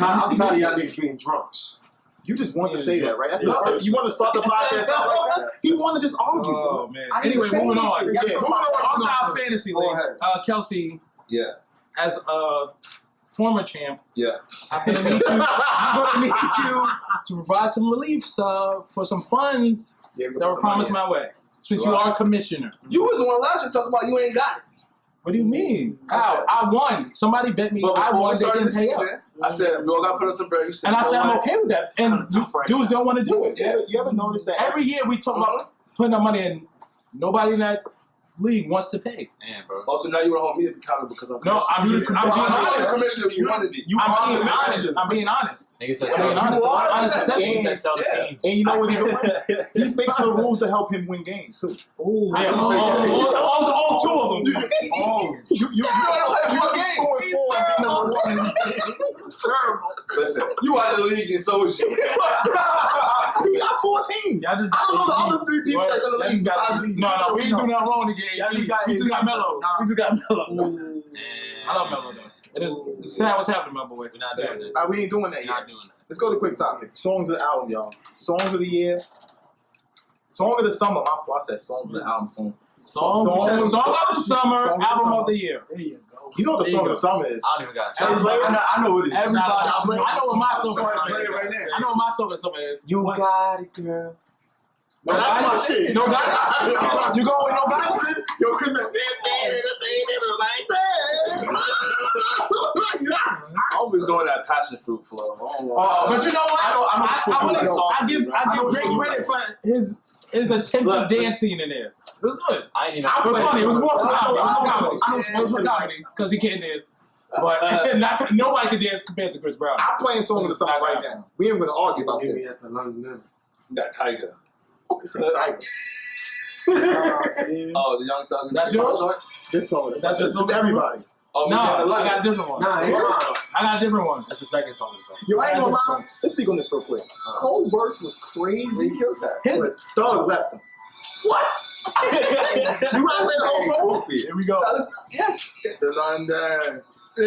I'm tired of y'all niggas being drunks. You just want to say that, right? That's you want to start the podcast out like that? He want to just argue. Oh, man. Anyway, moving on. Moving on. All-time fantasy league. Kelsey, as a former champ, I'm going to need you to provide some relief for some funds that were promised my way. Since you are commissioner. You was the one last year talking about you ain't got it. What do you mean? How? I won. Somebody bet me I won. They didn't pay up. I said, we all got to put up some bread. You said, and I said, I'm okay with that. And dudes don't want to do it. You ever notice that? Every year we talk about putting our money in. Nobody in that league wants to pay. Damn, bro. Also, now you want to hold me accountable because I'm I'm being honest. Commissioner, you want to be. I'm being honest. Nigga said, and you know what he's doing? He fixed the rules to help him win games too. All two of them. You Listen, you out of the league and so is you. We got 14. I don't know the other 3 people that's in the league. No, we ain't doing nothing wrong again. We just got Melo. We just got Melo. I love Melo though. It's sad what's happening, my boy. We're not doing this. We ain't doing that yet. Not doing that. Let's go to quick topic. Songs of the album, y'all. Songs of the year. Song of the summer. My fault. I said songs of the album. Song of the summer. Album of the year. There you go. You know what the song of the summer is? I don't even got it. I know what it is. I know what my song of the summer is. I know what my song of the summer is. You got it, girl. No, that's my shit. No guy. You going with no guy? Yo, cause I always doing that passion fruit flow. But you know what? I give great credit for his attempt at dancing in there. It was good. It was funny. It was more for comedy. It was for comedy because he can't dance. But nobody can dance compared to Chris Brown. I'm playing Song of the Summer right now. We ain't gonna argue about this. That Tiger. It's a Tiger. The Young Thug. That's yours? This song. That's your song? It's everybody's. No, I got a different one. I got a different one. That's the second song. Yo, I ain't gonna lie. Let's speak on this real quick. Cold verse was crazy. He killed that. But Thug left him. What? You want to say the whole song? Here we go. Yes. The London. We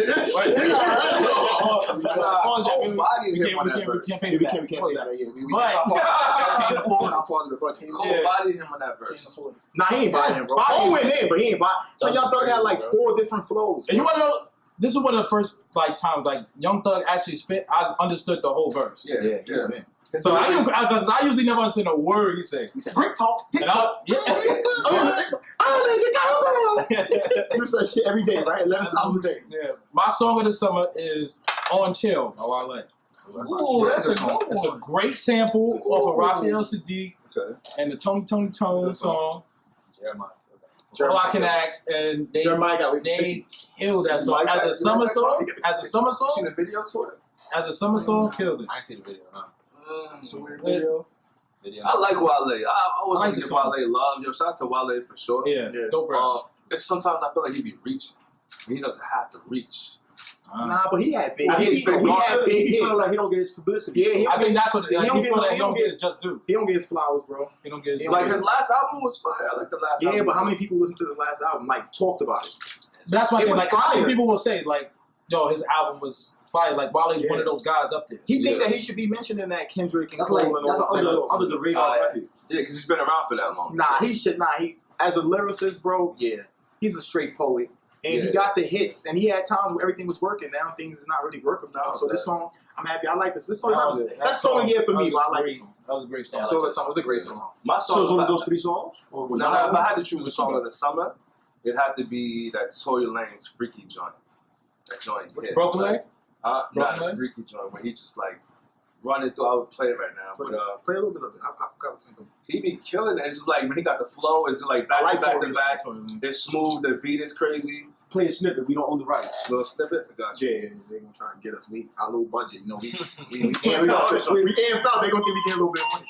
can't pay that. Cole bodied him on that verse. Nah, he ain't buying him, bro. Cole went in, but he ain't buying. So Young Thug had like 4 different flows. And you want to know? This is one of the first times Young Thug actually spit. I understood the whole verse. Yeah. So I usually never understand a word he said. He said brick talk. And You say shit every day, right? 11 times a day. Yeah. My song of the summer is On Chill by Wale. Ooh, that's a good one. It's a great sample off of Raphael Sadiq and the Tony Tone song. Jeremiah. All I Can Ask, and they killed that song. As a summer song, seen the video to it? As a summer song, killed it. I ain't seen the video, no. Video. I like Wale. I always like give Wale love. Yo, shout out to Wale for sure. Yeah. Dope, bro. Sometimes I feel like he be reaching. He doesn't have to reach. Nah, but he had big hits. He feel like he don't get his publicity. Yeah, I think that's what he don't get his just due. He don't get his flowers, bro. He don't get his like his last album was fire. I like the last album. Yeah, but how many people listened to his last album? Talked about it. That's why how many people will say yo, his album was fire. Wale's one of those guys up there. He think that he should be mentioned in that Kendrick and that's Cole and all under the radar record. Yeah, because he's been around for that long. Nah, he should not. He as a lyricist, bro. Yeah, he's a straight poet, and he got the hits. And he had times where everything was working. Now things is not really working now. So this song, I'm happy. I like this. This song, that's song of the year for me. But I like it. That was a great song. So the song was a great song. My song. So it's one of those 3 songs. If I had to choose a song of the summer, it'd have to be that Tory Lanez "Freaky Joint." That joint. Broken Leg. Not a freaky joint where he just running through. I would play it right now, but play a little bit of it. I forgot what's going on. He be killing it. It's just when he got the flow. It's just back to back. It's smooth. The beat is crazy. Play a snippet. We don't own the rights. Little snippet. I got you. Yeah, they gonna try and get us. Our little budget. We amped out. We amped out. They gonna give me a little bit of money.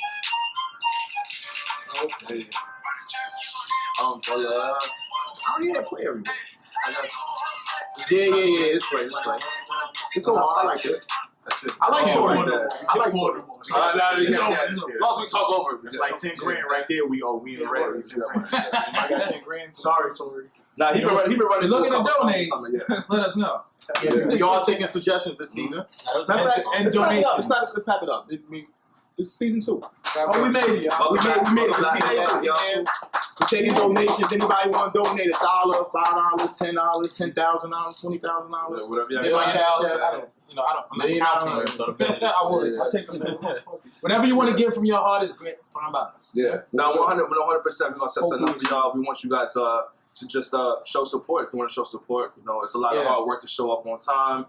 Okay. Oh yeah, play everything. Yeah. It's great. It's so hard. I like this. That's it. I like Tory. I like Tory. As long as we talk over it. It's like 10 grand right there. We in the red. I got 10 grand. Sorry, Tory. Nah, he been running. If you're looking to donate, Yeah. let us know. Yeah, we all taking suggestions this season. And Let's wrap it up. donations. Let's wrap it up. This is season 2. Oh, we made it, y'all. We made it to season 2. We're taking donations. Anybody want to donate $1, $5, $10, $10,000, $20,000? Whatever Yeah, y'all I got. I'm not counting. I would. I take them. Whatever you want to give from your heart is great. Fine by us. Yeah. Now 100%. We're gonna set something up for y'all. We want you guys to just show support. If you want to show support, it's a lot of hard work to show up on time.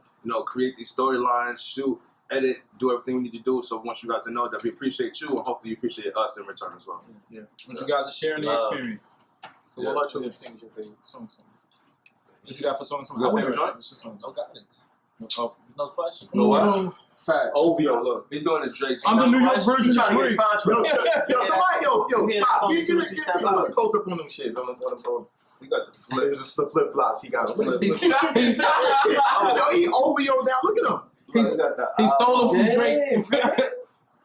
Create these storylines, shoot, edit, do everything we need to do. So we want you guys to know that we appreciate you, and hopefully you appreciate us in return as well. Yeah. Want you guys are sharing the experience. So what about you? Think is your favorite song? What you got for song? Your favorite joint? No guidance. Oh. No question. You know what? Facts. OVO, look. He's doing his Drake. I'm the New York version of Trying to Drake. get contract. Yo, Yeah, Pop, the get song me a close up on them shits. On them, He got the flip. this is the flip flops. He got flip. He Yo, he OVO down. Look at him. he stole it from Drake.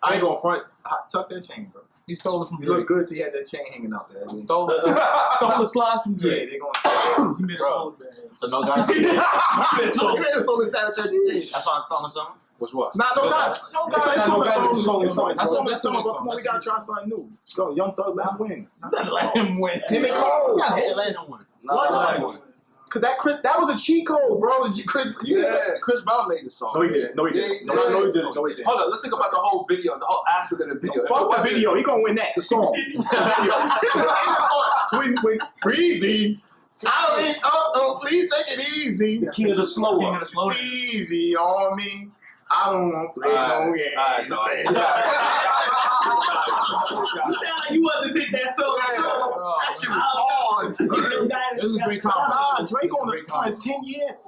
I ain't gonna front. Tuck that chain, bro. He stole it from You Drake. look good till you had that chain hanging out there. Stole the slide from Yeah, Drake. they gonna. He made a Bro. song. So no guidance. He made a song with that chain. That's why I'm telling someone. What's what? Nah, no, That's not. that's No, guys, that's no, that's that's song, that's song, that's that's song, Come that's on, we song. gotta try something new. Go, Young Thug, let him win. Let him win. Him and Cole. Let him win. What? Cause that was a cheat code, bro. Chris Brown made the song. No, he didn't. No, he didn't. No, he didn't. No, he didn't. Hold on, let's think about the whole video, the whole aspect of the video. Fuck the video. He gonna win that. The song. when Breezy. Please take it easy. The king of the slow one. Easy on me. I don't want to play no games. You sound like you wanted to pick that song. That shit was hard. Son. This is a great compliment. Nah, Drake on the front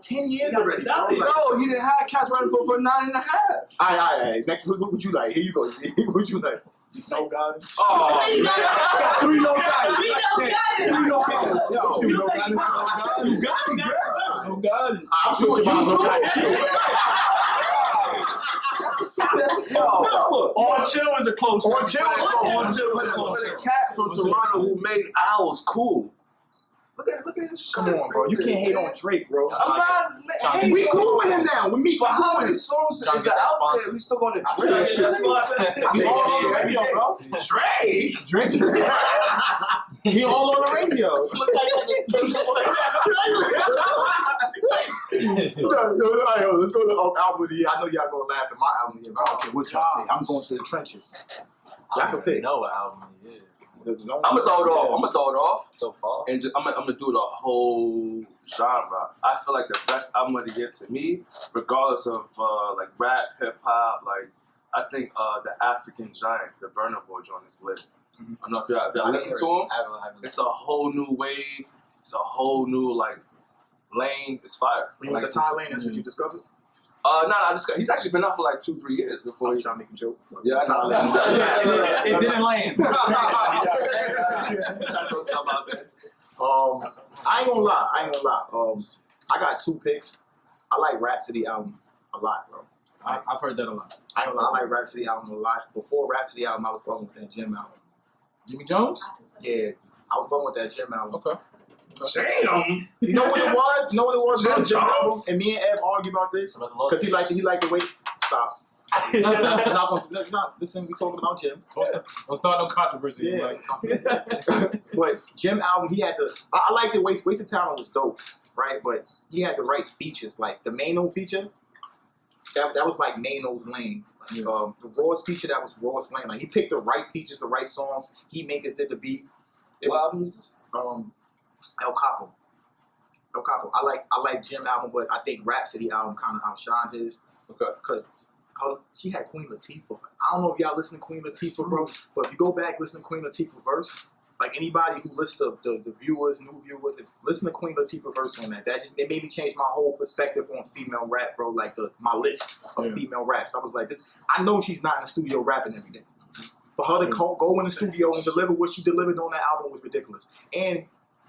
10 years already. Bro. Like, No, he didn't have cats running for 9.5. Alright. Next, what would you like? Here you go. What would you like? No guidance. Oh, 3 no guidance. We don't got it. 3 no guidance. You know, guidance. You got it, girl. No guidance. I'm switching my no guidance. That's a song. On chill is a close one. On chill is close. but a cat from Toronto who made Owls cool. Look at his Come on, bro. You can't hate on Drake, bro. I'm not hating. We cool with him now. With me, But how cool many with him. songs Trying to is get that out sponsor. there? We still going to Yeah, Drake. shit. We all on the radio, bro. Drake. He all on the radio. Yo, let's go to the album of the year. I know y'all gonna laugh at my album of the year, but I don't care what y'all say. I'm going to the trenches. I Y'all can don't even pick. know what album it is. I'm gonna throw it off, So far. and I'm gonna do the whole genre. I feel like the best album of the year to me, regardless of like rap, hip hop, like I think the African Giant, the Burna Boy joint is lit. I don't know if y'all listen to him. I haven't It's a whole new wave. It's a whole new like lane. It's fire. You went to Thailand, that's what you discovered? He's actually been out for like 2-3 years before I'm he. trying to make a joke. Yeah, I know. Thailand. It didn't land. I know something about that. I ain't gonna lie. I got 2 picks. I like Rhapsody album a lot, bro. I've heard that a lot. I ain't gonna lie, I like Rhapsody album a lot. Before Rhapsody album, I was fucking with that Jim album. Jimmy Jones? Yeah, I was fucking with that Jim album. Okay. Damn. You know what it was? Jim Jim album? Jones. And me and Ev argue about this because he liked the way. Stop. Listen, we talking about Jim. Don't start no controversy. Yeah. Like, But Jim album, he had I like the Wasted Talent was dope, right? But he had the right features, like the Mano feature. That was like Mano's lane. Like, the Raw's feature, that was Raw's lane. Like he picked the right features, the right songs. He makers did the beat. What album is this? El Capo. I like Jim album, but I think Rhapsody album kind of outshined his. Okay. Because she had Queen Latifah. I don't know if y'all listen to Queen Latifah, bro, but if you go back listen to Queen Latifah verse, like anybody who listens to the viewers, new viewers, listen to Queen Latifah verse on that. It made me change my whole perspective on female rap, bro. Like my list of female raps. I was like, this. I know she's not in the studio rapping every day. For her to go in the studio and deliver what she delivered on that album was ridiculous. And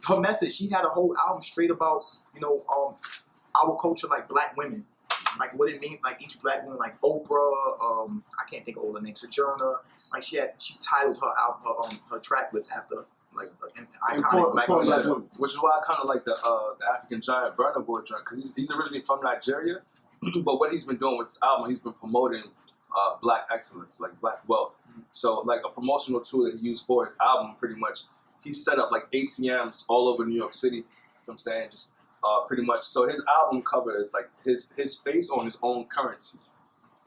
her message, she had a whole album straight about, our culture, like black women. Like what it means, like each black woman, like Oprah, I can't think of all the names, Sojourner. Like she titled her album, her track list after an iconic black Black music. women. Which is why I kind of like the African Giant Burna Boy joint, because he's originally from Nigeria, but what he's been doing with his album, he's been promoting black excellence, like black wealth. So like a promotional tool that he used for his album, pretty much, he set up like ATMs all over New York City. You know what I'm saying? Just pretty much. So his album cover is like his face on his own currency.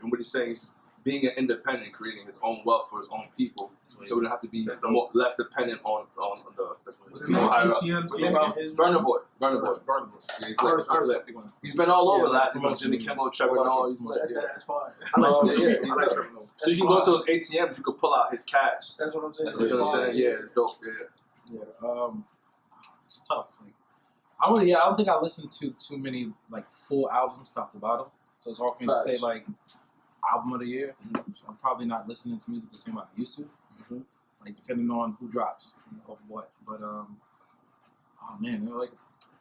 And what he's saying is being an independent, creating his own wealth for his own people. So we don't have to be less dependent on the people higher up. Burna Boy. Yeah, he's been all over last. Jimmy Kimmel, Trevor Noah. That's fine. I like Yeah. So you can go to those ATMs, you can pull out his cash. That's what I'm saying. You know what I'm saying? Yeah, it's dope. Yeah. It's tough. Like, I don't think I listened to too many like full albums top to bottom. So it's hard for me to say like album of the year. I'm probably not listening to music the same way I used to. Like depending on who drops or what. But oh man, like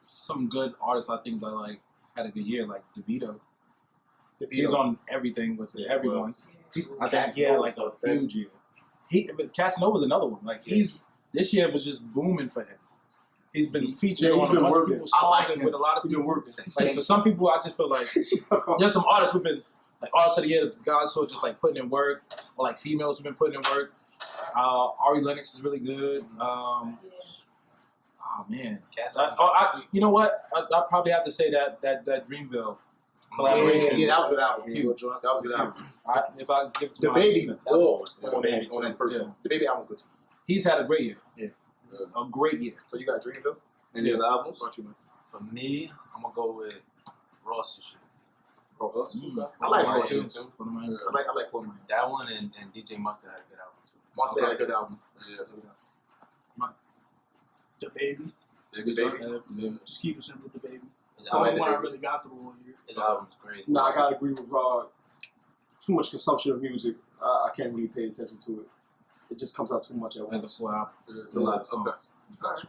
some good artists I think that like had a good year, like DeVito. He's on everything with everyone. I think he had like a huge year. But Casanova's another one. Like this year was just booming for him. He's been featured on a bunch of people's songs and with a lot of people working. Like so, some people I just feel like there's some artists who've been like artists of the year, guys who are just like putting in work, or like females who've been putting in work. Ari Lennox is really good. Oh man, you know what? I'll probably have to say that Dreamville collaboration. Yeah, that was a good album. That was a good album. If I give it to The my Baby on that first Yeah. one. The Baby album was good. He's had a great year. Yeah. A great year. So you got Dreamville? Any other albums? What you mean? For me, I'm gonna go with Ross and shit. I like Ross Ross too. too. I like Portman. That one and DJ Mustard had a good album too. Monster had a good album. The Baby. Just keep it simple, The Baby. His So the album- one I really got through all year. His album's great. No, I gotta agree with Rod. Too much consumption of music. I can't really pay attention to it. It just comes out too much at And the once. full album. It's a lot of songs. Gotcha.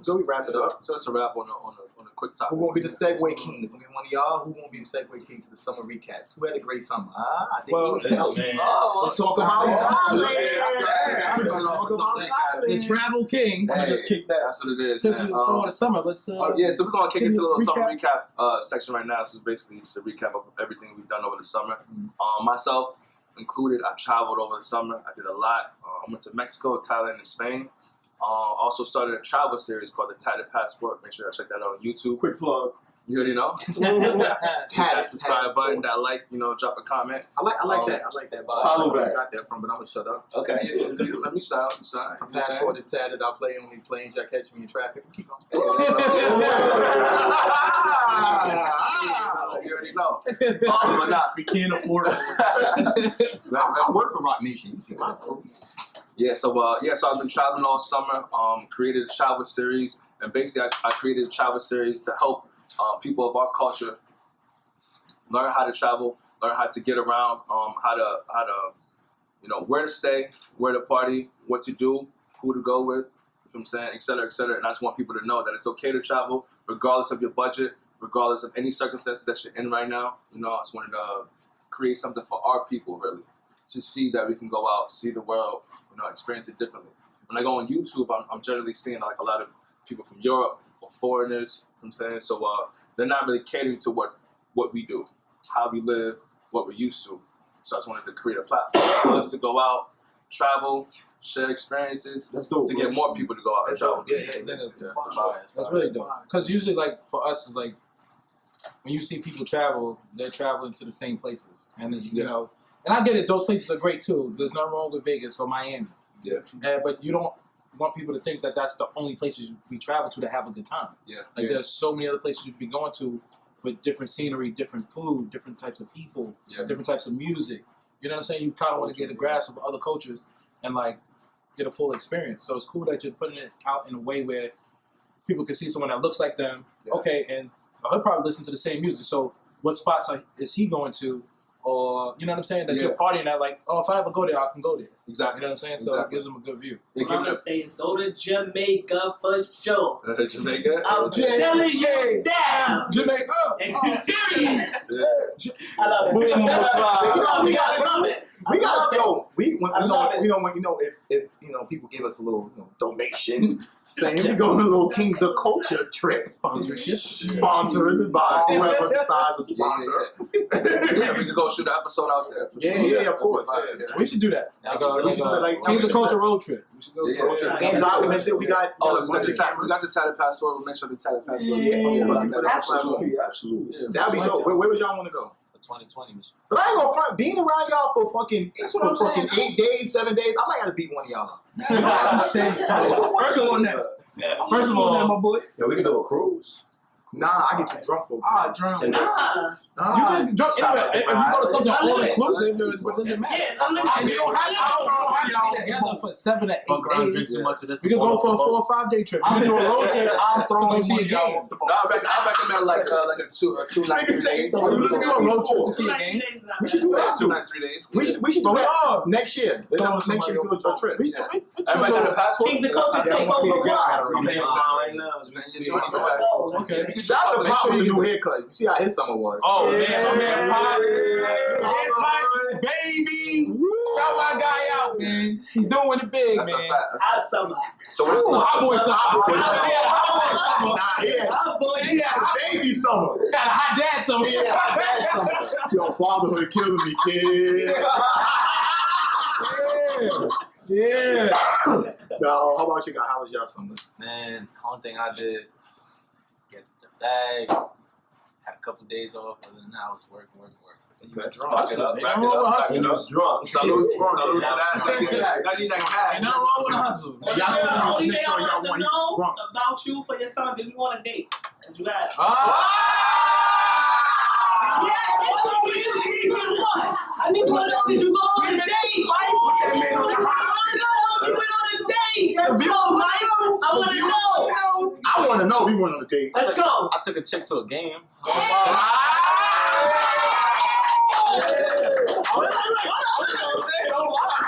So we wrap it up. So it's a wrap on a quick topic. Who gonna be the Segway King? Gonna be one of y'all? Who gonna be the Segway King to the summer recaps? Who had a great summer? I think Well, it was this Kelsey. man. Let's talk about Thailand. Let's talk about The Travel King. Hey, just kick that. That's what it is. Since man. we saw the summer, let's So we're gonna kick can into a you little summer recap section right now. So it's basically just a recap of everything we've done over the summer. Myself included, I traveled over the summer. I did a lot. I went to Mexico, Thailand, and Spain. Also started a travel series called The Tatted Passport. Make sure I check that out on YouTube. Quick plug. You already know. Hit that subscribe button, that like, drop a comment. I like that. I like that. Vibe. Follow I don't know where back. I got that from, but I'm gonna shut up. Okay, let me sign. My passport is tatted. I play only planes that catch me in traffic. Keep on. You already know. But nah. We can't afford it. I work for Rock Nation. You see my crew. So I've been traveling all summer. Created a travel series, and basically I created a travel series to help people of our culture learn how to travel, learn how to get around, how to where to stay, where to party, what to do, who to go with, you know what I'm saying, et cetera, et cetera. And I just want people to know that it's okay to travel regardless of your budget, regardless of any circumstances that you're in right now. I just wanted to create something for our people, really, to see that we can go out, see the world, experience it differently. When I go on YouTube, I'm generally seeing like a lot of people from Europe or foreigners, you know what I'm saying? So they're not really catering to what we do, how we live, what we're used to. So I just wanted to create a platform for us to go out, travel, share experiences, That's dope, to bro. get more people to go out and travel. That's really dope. Because usually, like for us, it's like when you see people travel, they're traveling to the same places, and it's and I get it. Those places are great too. There's nothing wrong with Vegas or Miami. Yeah. But you don't want people to think that that's the only places we travel to have a good time. Yeah. Like there's so many other places you could be going to with different scenery, different food, different types of people, different types of music. You know what I'm saying? You kind of want to get a grasp of other cultures and like get a full experience. So it's cool that you're putting it out in a way where people can see someone that looks like them. Yeah. Okay, and he'll probably listen to the same music. So what spots is he going to? Or, you know what I'm saying? That you're partying at, like, oh, if I ever go there, I can go there. Exactly. You know what I'm saying? So it gives them a good view. What I'm going to say is go to Jamaica for sure. Jamaica? I'm telling you down. Jamaica! Experience. Yeah. I love it. I love it. We got if people give us a little donation, saying here we go on a little Kingz of Culture trip sponsorship, sponsored by whoever decides to sponsor. Yeah, we could go shoot an episode out there. For sure. Yeah, of course. We should do that. Kingz of Culture road trip. And document it. We got a bunch of cameras. We got the tatted passport. We'll make sure the tatted passport. Absolutely. That'd be dope. Where would y'all want to go? 2020. But I ain't gonna front. Being around y'all for fucking 8 days, 7 days, I might gotta beat one of y'all. First of all, my boy. Yo, we can do a cruise. Nah, I get too drunk for drunk. Nah. You can drunk anyway. If you go to something all inclusive, it doesn't matter. Yeah, I'm not And you don't have to be together for 7 to 8 days. Too much of this. We could go for a 4 or 5 day trip. You can do a road trip. I'm throwing see a game. I recommend like a 2 nights, 3 days. We can do a road trip to see a game. We should do that 2 too. nights, 3 days. We should do that next year. Next year we do a trip. Everybody got a passport? Kingz of Culture take over what? Okay. Shout out to Pop with the new haircut. You see how his summer was. Oh, man, Pop. Baby. Shout my guy out, man. He's doing it big, That's man. a fact. Hot summer. So Hot boy summer. Hot boy He had a baby summer. Got a hot dad summer. Yeah, dad summer. Yo, fatherhood killing me, kid. Yeah. No, how about you guys? How was y'all summer? Man, only thing I did, get the bag, had a couple days off, other than that, I was working. You got drunk. drunk. Ain't nothing wrong with hustling. He was drunk. Salute to that. Ain't nothing wrong with a hustle. The only thing I want to know about you for your son, did you want a date? Did you guys? I need to know, did you go on a date? You went on a date. Let's go, Mike. I want to know. I want to know we went on a date. Let's go. I took a chick to a game.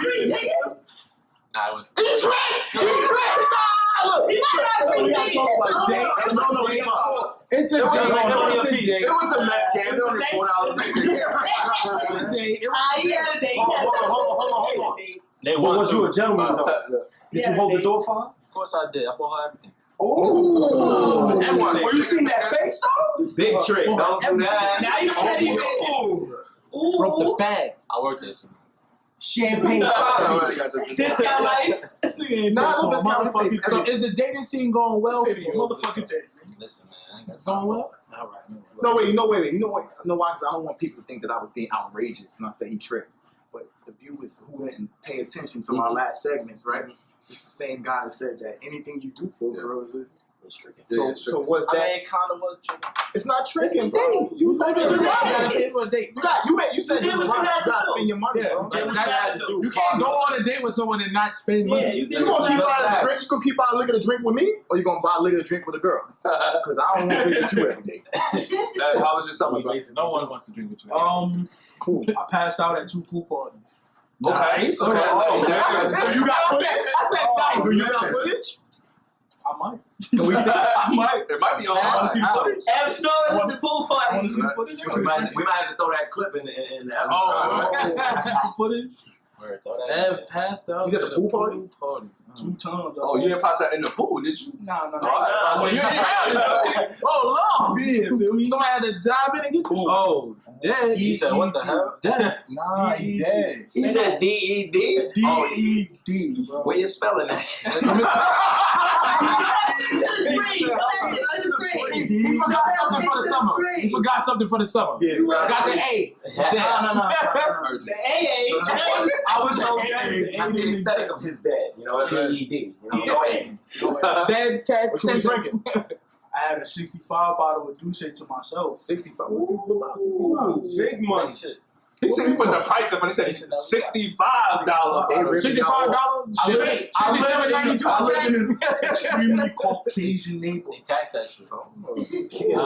Free tickets? Nah, I went. He tricked! You might not free tickets. It's a date. It was a Mets game. They only $4 a ticket. It's a date. He had a date. Hold on. They Well, won was you too. a gentleman though? Did you hold the door for her? Of course I did. I bought her everything. Oh, Well, you seen that face though? big trick. Don't do that. Now you said he Broke the bag. I worked this. Champagne. discount life. Nah, this guy motherfucker. So is the dating scene going well for you? Listen, man. It's going well? All right. No, wait. You know why? Because I don't want people to think that I was being outrageous and I say he tricked. But the viewers who didn't pay attention to my last segments, right? It's the same guy that said that anything you do for a girl is a tricking. So what's that? I mean, it kind of was tricking. It's not tricking, bro. You said you said You did what you had to gotta do. spend your money, bro. you can't go on a date with someone and not spend money. Yeah, you did You gonna what keep you had buying a to drink? You gonna keep buying liquor to drink with me, or you gonna buy liquor to drink with a girl? Because I don't want to drink with you every day. How was your summer, bro? No one wants to drink with you. Cool. I passed out at 2 pool parties. Nice. Okay. Oh, You got footage? I said nice. Do you got footage? I might. Can we see? It might be on. I want to see the footage. Ev snoring at the pool I want party. to see the footage. We might have to throw that clip in the episode. See some footage. Word, throw that in Ev there. passed out. He's at the pool party? 2 times. Oh, you didn't pass that in the pool, did you? Nah. Oh, you ain't Oh, Lord. Yeah, feel me? Somebody had to dive in and get you. Oh, dead. He said, what the hell? Dead. Nah, he dead. He said DED. D-E-D, bro. Where you spelling that? He forgot something for the summer. He forgot something for the summer. Yeah, Got the A. The AA. I was so dead. That's the aesthetic of his dad. You know, DED. Go ahead. Dead tag. What you was drinking? I had a 65 bottle of Douce to myself. 65. What's about 65? Big money. Shit. He said he put the price up and he said $65. $65? I live in an extremely Caucasian They neighborhood. taxed that shit.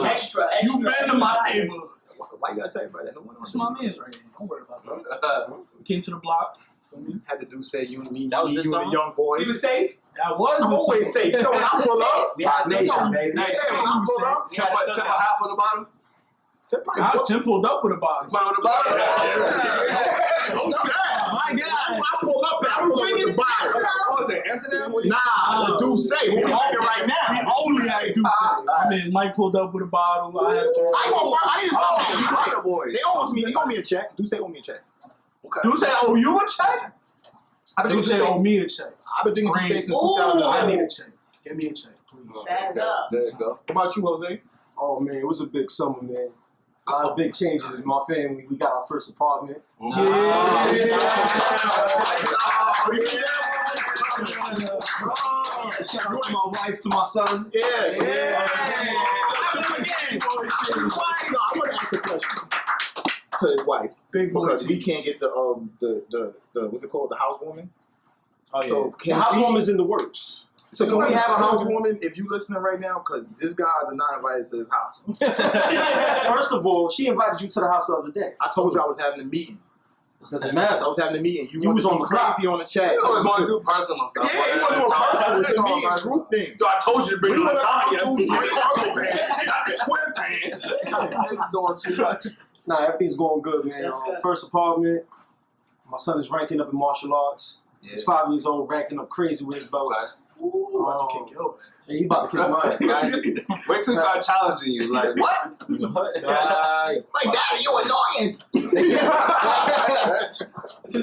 Extra. You been to my neighborhood. Why you gotta tell everybody that? No one That's my man's right here. Don't worry about that. Came to the block. Feel me? had to do say you and me, That was you this and summer? the young boys. You was safe? That was I'm always safe. Yo, when I pull up, We hot nation, baby. yeah, when I pull up, Tip a half on the bottom? tip I templed up with a bottle. Put on the bottom? Don't do that. now? Nah, do say. What we drinking right now? Only I do say. I mean, Mike pulled up with a bottle. I had to. I didn't stop. They owe me a check. Do say owe me a check. Okay. You say, oh, you a check? You say, oh, me a check. I've been drinking since Ooh. 2000. I need a check. Give me a check, please. Stand up. There you go. What about you, Jose? Oh man, it was a big summer, man. A lot of big changes in my family. We got our first apartment. Shout out to my wife, to my son. Yeah. Yeah. I want to ask a question to his wife because we can't get the what's it called, the housewarming. Oh, yeah. So The can housewarming's in the works. So can we have a housewarming if you listening right now? Because this guy did not invite us to his house. First of all, she invited you to the house the other day. I told you I was having a meeting. Doesn't matter. I was having a meeting. You was on the crazy on the chat. You always want to do personal stuff. Yeah, you want to do a personal. It's a meeting group thing. Yo, I told you to bring We lasagna. wanna do Bring circle pan, not the square pan. Doing too much. Nah, everything's going good, man. That's good. First apartment. My son is ranking up in martial arts. He's 5 years old, ranking up crazy with his belts. And he about to kick mine. Wait till he start challenging you. Like, what? Like, Daddy, you annoying. I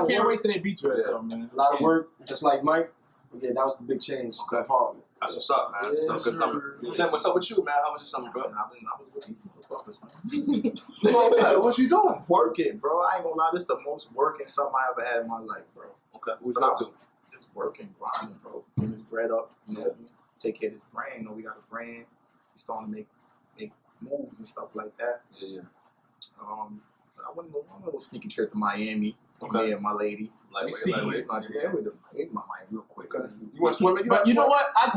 can't wait till they beat you at something, man. A lot of work, just like Mike. Yeah, that was the big change. The apartment. That's what's up, man. That's what's up. Good summer. Tim, what's up with you, man? How was your summer, bro? I was with these motherfuckers, man. What you doing? Working, bro. I ain't gonna lie. This is the most working summer I ever had in my life, bro. Okay, what you up to? Just working, grinding, bro. Getting this bread up, you know, take care of this brand. You know, we got a brand. We starting to make moves and stuff like that. Yeah. I went on a little sneaky trip to Miami. Okay. Me and my lady. Lightweight. My mind real quick. You want swimming? But you know what? I'm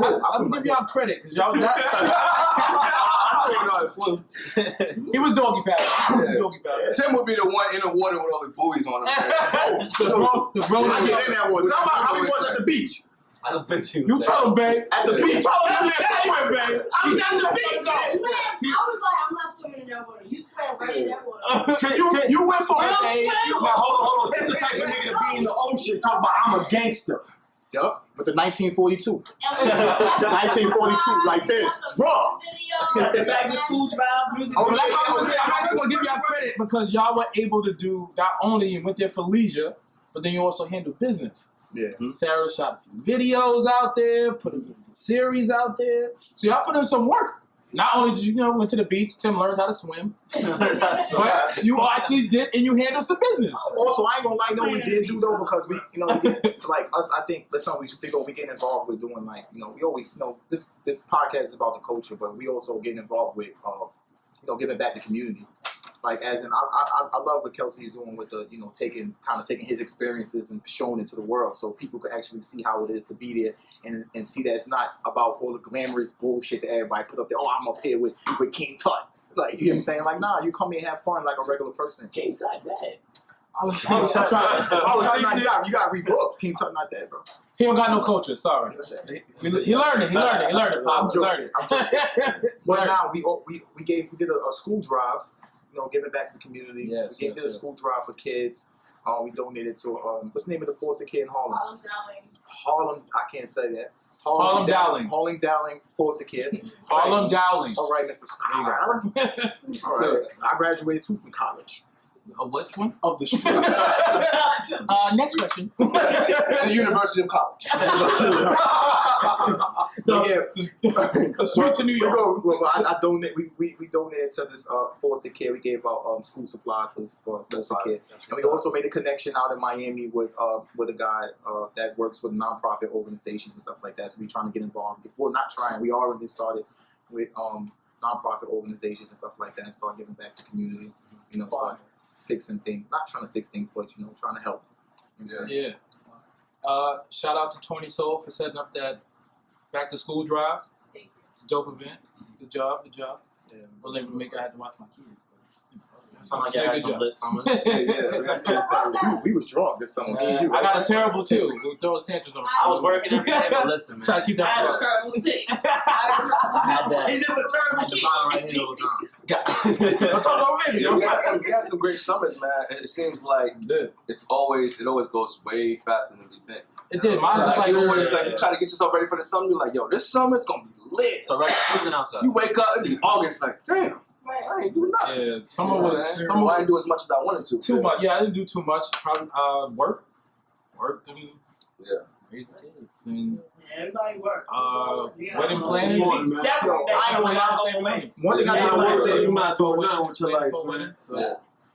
gonna give y'all credit because y'all. I don't even know how to swim. He was doggy paddling. Doggy paddling. Tim would be the one in the water with all the buoys on him. The bro. I get in that water. Tell me how he was at the beach. I don't bet you. You tell him, babe. At the beach. Tell him to swim, babe. I was at the beach, though. I was like, I'm not swimming in that water. You swam right in that water. You went for it, babe. Now, hold on. Tim the type of nigga to be in the ocean talking about I'm a gangster. Yup. With the 1942. 1942, like this. Raw. Back to school drive, music. Oh, that's what I was gonna say. I'm actually gonna give y'all credit because y'all were able to do not only you went there for leisure, but then you also handled business. Yeah. Sarah shot a few videos out there, put a series out there. So y'all put in some work. Not only did you went to the beach, Tim learned how to swim, but you actually did and you handled some business. Also, I ain't gonna lie, we did do though because we, like us. I think that's something we just think we get involved with doing. Like, we always, this podcast is about the culture, but we also get involved with, giving back to the community. Like, as in, I love what Kelsey's doing with the, taking his experiences and showing it to the world so people can actually see how it is to be there and see that it's not about all the glamorous bullshit that everybody put up there. Oh, I'm up here with King Tut. Like, you know what I'm saying? Like, nah, you come here and have fun like a regular person. King Tut, bad. I was trying. You got to read books. King Tut not that, bro. He don't got no culture. Sorry. He learned it. He learned it. Pop. He learned it. But now we did a school drive. Giving back to the community. Yes, we did a school drive for kids. We donated to what's the name of the foster kid in Harlem? Harlem. I can't say that. Harlem Dowling. Harlem Dowling foster kid. Harlem Dowling. All right, Mr. Scholar. All right. I graduated too from college. Which one? Of the streets. Next question. The University of College. The streets of New York. I donate. We donated to this foster kid. We gave out school supplies for foster kid, and we also made a connection out in Miami with a guy that works with nonprofit organizations and stuff like that. So we trying to get involved. Well, not trying. We already started with nonprofit organizations and stuff like that, and start giving back to the community. Start fixing things. Not trying to fix things, but trying to help. Yeah. Shout out to Tony Soul for setting up that back to school drive. Thank you. It's a dope event. Good job. Yeah. I was able to make. I had to watch my kids. Sound like I had some lit summers. We was drunk this summer. I got a terrible too. Who throws tantrums on? I was working every day, but listen, man. Try to keep I had a that. terrible 6. I had that. It's just a I terrible had the kid. bottom right here all the time. I'm talking about me. We got some great summers, man. It seems like it always goes way faster than we think. It did. Mine was like always like you try to get yourself ready for the summer. You're like, yo, this summer's gonna be lit. So right, cruising outside. You wake up in August, like, damn, I ain't doing nothing. Yeah, summer I was didn't do as much as I wanted to. too much. Yeah, I didn't do too much. Probably worked and raised the kids. And Everybody work. wedding planning. Definitely. I ain't gonna lie, save money. One thing I Yeah, want to say say, you might as well learn with your life. So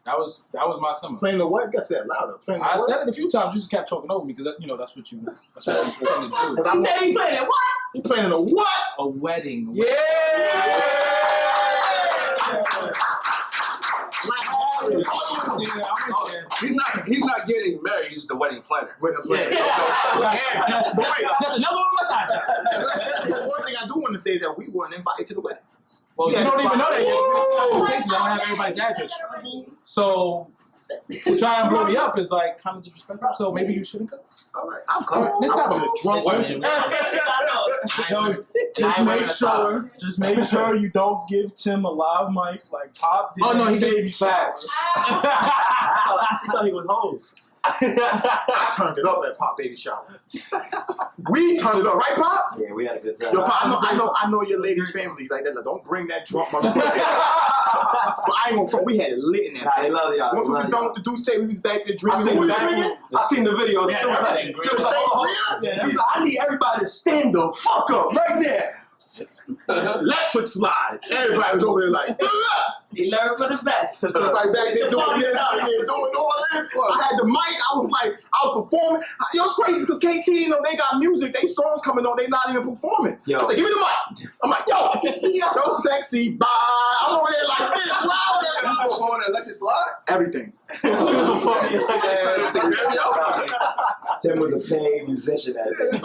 that was my summer. playing the what? I said louder. Playing the I what? said it a few times. You just kept talking over me because that's what you tend to do. But He said he playing it. What? He playing the what? A wedding. He's not getting married. He's just a wedding planner. With a plan. But wait, just another one on my side. One thing I do want to say is that we weren't invited to the wedding. Well, you don't even know that yet. Invitations, I don't have everybody's address. So to try and blow me up is like kind of disrespectful. So maybe you shouldn't go. All right, I'm coming. Next I'm time. coming to drunk wedding. Just make sure you don't give Tim a live mic like Pop did. Oh no, he did baby facts. He thought he was home. I turned it up at Pop Baby Shower. We turned it up, right, Pop? Yeah, we had a good time. Yo, Pop, I know your lady family like that. Like, don't bring that drunk motherfucker. But I ain't gonna front. We had it lit in that. Nah, they love y'all. Once we was done with the Duce, we was back there I drinking. seen, What the was we drinking? I seen the video. Yeah, Tim was like, everything. To the same he's like, I need everybody to stand the fuck up right there. electric slide. Everybody was over there like, ugh! He learned for the best. Everybody back there doing this, doing all that. I had the mic. I was like, I was performing. Yo, it's crazy because KT, they got music. They songs coming on. They not even performing. Yo. I said, give me the mic. I'm like, yo, sexy, bye. I'm over there like this. You performing an electric slide? Everything. Tim was a paid musician at this.